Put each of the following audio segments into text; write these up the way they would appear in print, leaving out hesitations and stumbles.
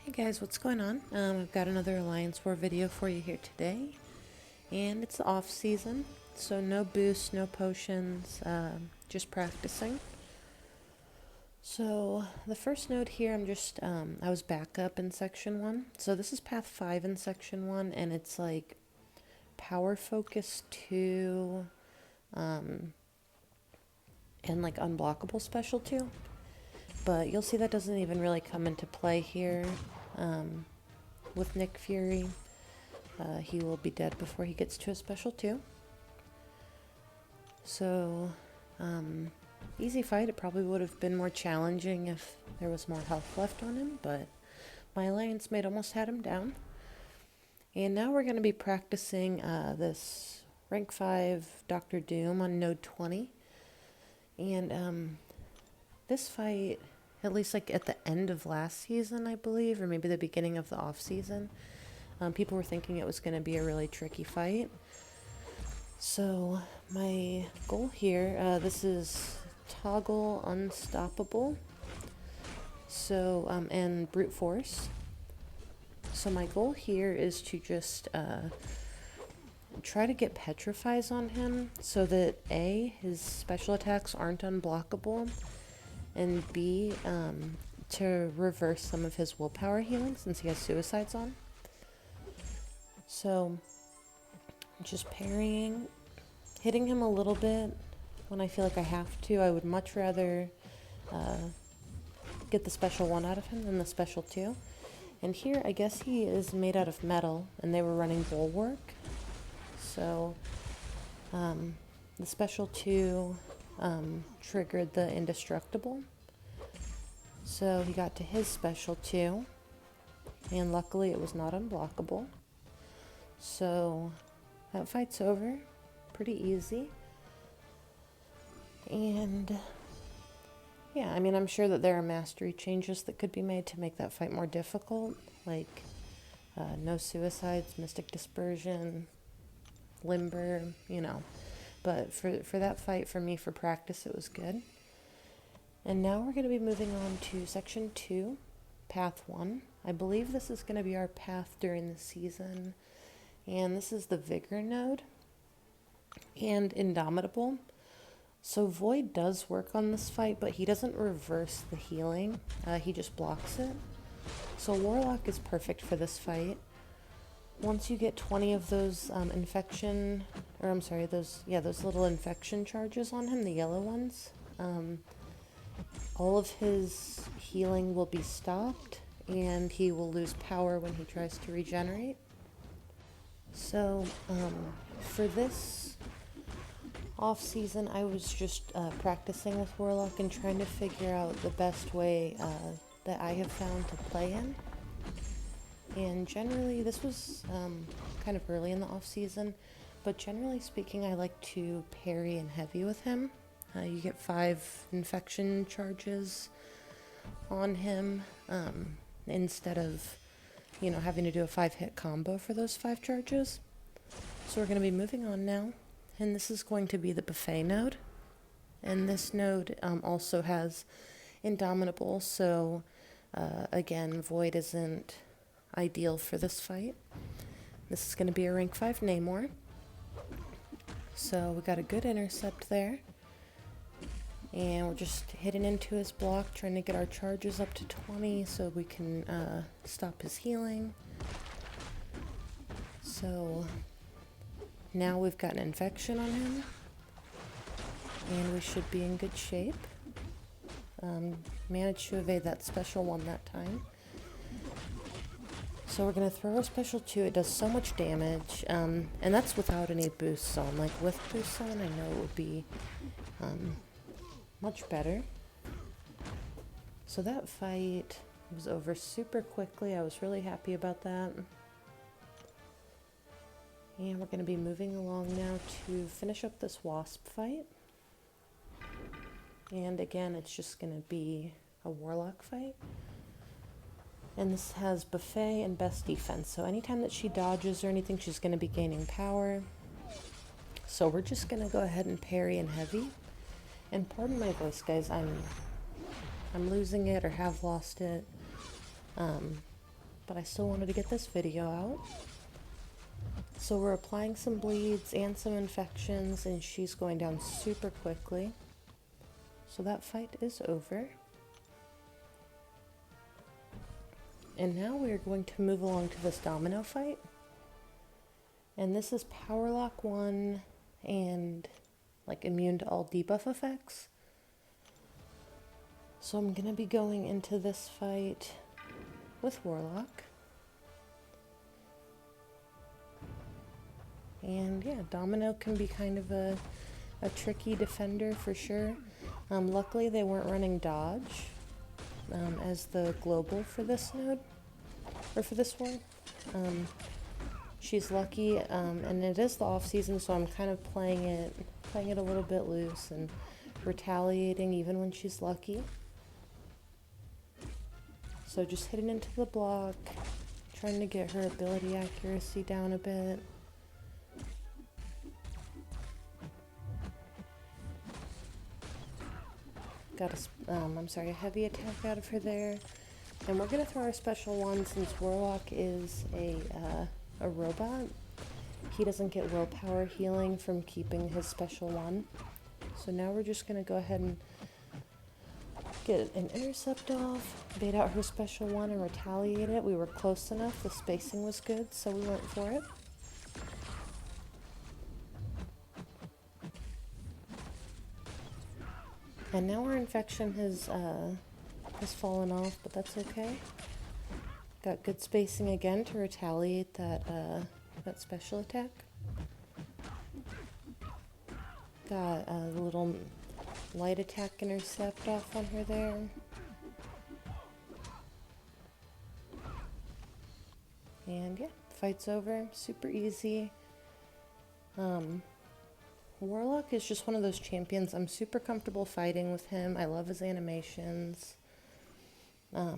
Hey guys, what's going on? I've got another Alliance War video for you here today, and it's the off season, so no boosts, no potions, just practicing. So the first node here, I was back up in section 1, so this is path 5 in section 1, and it's like power focus 2, and like unblockable special 2. But you'll see that doesn't even really come into play here with Nick Fury. He will be dead before he gets to a special 2. So, easy fight. It probably would have been more challenging if there was more health left on him, but my alliance mate almost had him down. And now we're going to be practicing this rank 5 Dr. Doom on node 20. And this fight, at least like at the end of last season, I believe, or maybe the beginning of the off season, people were thinking it was going to be a really tricky fight. So my goal here, this is toggle unstoppable, so and brute force. So my goal here is to just try to get petrifies on him so that A, his special attacks aren't unblockable, and B, to reverse some of his willpower healing since he has suicides on. So, just parrying, hitting him a little bit when I feel like I have to. I would much rather get the special 1 out of him than the special 2. And here, I guess he is made out of metal, and they were running bulwark. So, the special 2 triggered the indestructible. So he got to his special 2, and luckily it was not unblockable. So that fight's over, pretty easy. And yeah, I mean, I'm sure that there are mastery changes that could be made to make that fight more difficult, like no suicides, mystic dispersion, limber, you know. But for that fight, for me, for practice, it was good. And now we're going to be moving on to section 2, path 1. I believe this is going to be our path during the season. And this is the Vigor node and Indomitable. So Void does work on this fight, but he doesn't reverse the healing. He just blocks it. So Warlock is perfect for this fight. Once you get 20 of those those little infection charges on him, the yellow ones, all of his healing will be stopped, and he will lose power when he tries to regenerate. So, for this off-season, I was just practicing with Warlock and trying to figure out the best way that I have found to play in. And generally, this was kind of early in the off-season, but generally speaking, I like to parry and heavy with him. You get 5 infection charges on him instead of, having to do a 5-hit combo for those 5 charges. So we're going to be moving on now, and this is going to be the buffet node. And this node also has Indomitable, so again, Void isn't ideal for this fight. This is going to be a rank 5 Namor. So we got a good intercept there. And we're just hitting into his block, trying to get our charges up to 20 so we can stop his healing. So now we've got an infection on him, and we should be in good shape. Managed to evade that special 1 that time. So we're going to throw our special 2. It does so much damage, and that's without any boosts on. Like with boosts on, I know it would be much better. So that fight was over super quickly. I was really happy about that. And we're going to be moving along now to finish up this Wasp fight. And again, it's just going to be a Warlock fight. And this has buffet and best defense. So anytime that she dodges or anything, she's going to be gaining power. So we're just going to go ahead and parry and heavy. And pardon my voice, guys, I'm losing it or have lost it. but I still wanted to get this video out. So we're applying some bleeds and some infections, and she's going down super quickly. So that fight is over. And now we're going to move along to this Domino fight. And this is Power Lock 1 and like immune to all debuff effects. So I'm gonna be going into this fight with Warlock. And yeah, Domino can be kind of a tricky defender for sure. Luckily they weren't running dodge as the global for this node, or for this one. She's lucky, and it is the off season, so I'm kind of playing it a little bit loose and retaliating even when she's lucky. So just hitting into the block, trying to get her ability accuracy down a bit. Got a heavy attack out of her there. And we're gonna throw our special one since Warlock is a robot. He doesn't get willpower healing from keeping his special one. So now we're just gonna go ahead and get an intercept off, bait out her special one and retaliate it. We were close enough, the spacing was good, so we went for it. And now our infection has fallen off, but that's okay. Got good spacing again to retaliate that special attack. Got a little light attack intercept off on her there. And yeah, fight's over. Super easy. Warlock is just one of those champions. I'm super comfortable fighting with him. I love his animations. So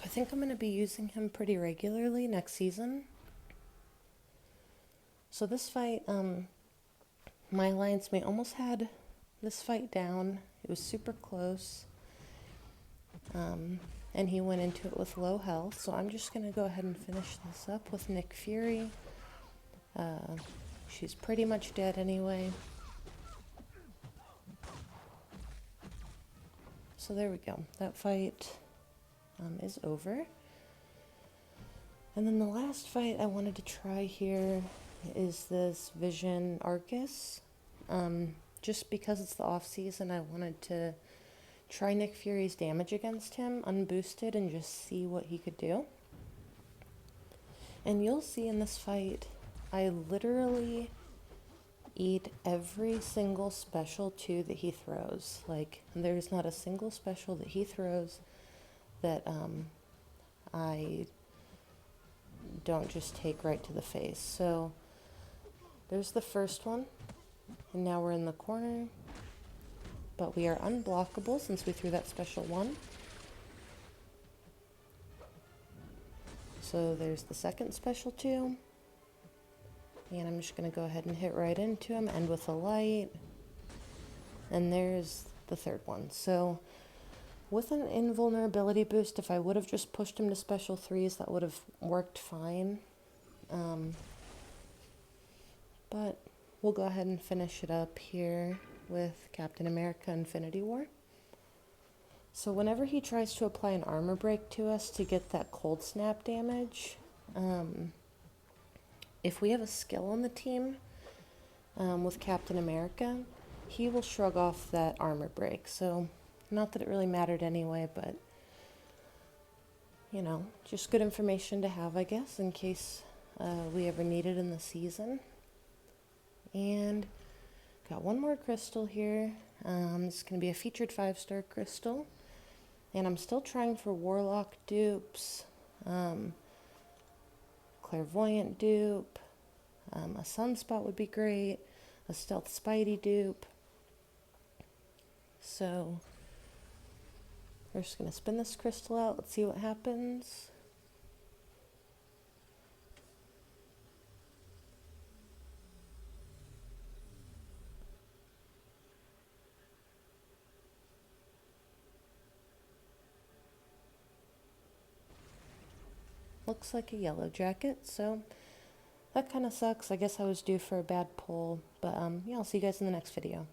I think I'm going to be using him pretty regularly next season. So this fight, my alliance mate almost had this fight down. It was super close. And he went into it with low health. So I'm just going to go ahead and finish this up with Nick Fury. She's pretty much dead anyway. So there we go. That fight is over. And then the last fight I wanted to try here is this Vision Arcus. Just because it's the off season, I wanted to try Nick Fury's damage against him, unboosted, and just see what he could do. And you'll see in this fight, I literally eat every single special 2 that he throws. Like, there's not a single special that he throws that I don't just take right to the face. So there's the first one, and now we're in the corner, but we are unblockable since we threw that special 1. So there's the second special 2. And I'm just going to go ahead and hit right into him, end with a light. And there's the third one. So with an invulnerability boost, if I would have just pushed him to special 3s, that would have worked fine. But we'll go ahead and finish it up here with Captain America Infinity War. So whenever he tries to apply an armor break to us to get that cold snap damage, if we have a skill on the team with Captain America, he will shrug off that armor break. So, not that it really mattered anyway, but, you know, just good information to have, I guess, in case we ever need it in the season. And got one more crystal here. It's going to be a featured 5-star crystal. And I'm still trying for Warlock dupes. Clairvoyant dupe, a Sunspot would be great, a Stealth Spidey dupe. So we're just going to spin this crystal out, let's see what happens. looks like a yellow jacket, so that kind of sucks. I guess I was due for a bad pull, but yeah, I'll see you guys in the next video.